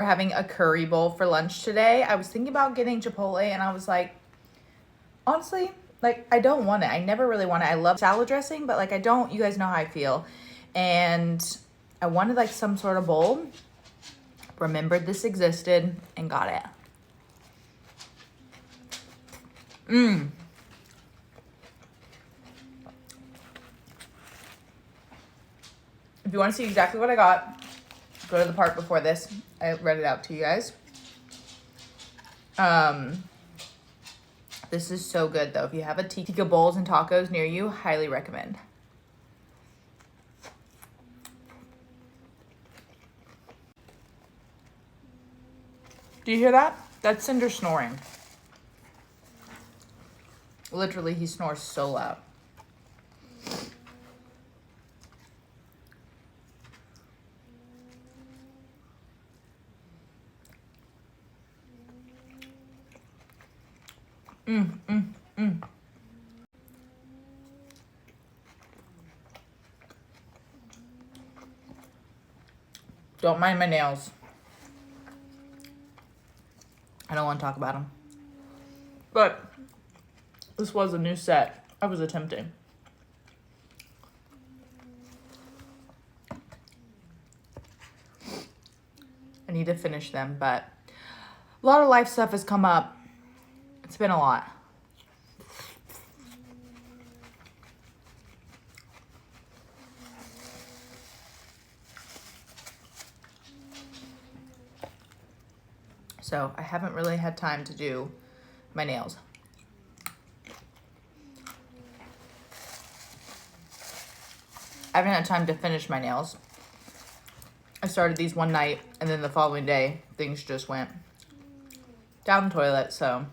We're having a curry bowl for lunch today. I was thinking about getting Chipotle and I was like, honestly, like I don't want it. I never really want it. I love salad dressing, but like I don't, you guys know how I feel. And I wanted like some sort of bowl. Remembered this existed and got it. If you want to see exactly what I got, go to the part before this. I read it out to you guys. This is so good though. If you have a tikka bowls and tacos near you, highly recommend. Do you hear that? That's Cinders snoring. Literally, he snores so loud. Don't mind my nails. I don't want to talk about them. But this was a new set I was attempting. I need to finish them, but a lot of life stuff has come up. It's been a lot. So I haven't really had time to do my nails. I haven't had time to finish my nails. I started these one night and then the following day, things just went down the toilet, so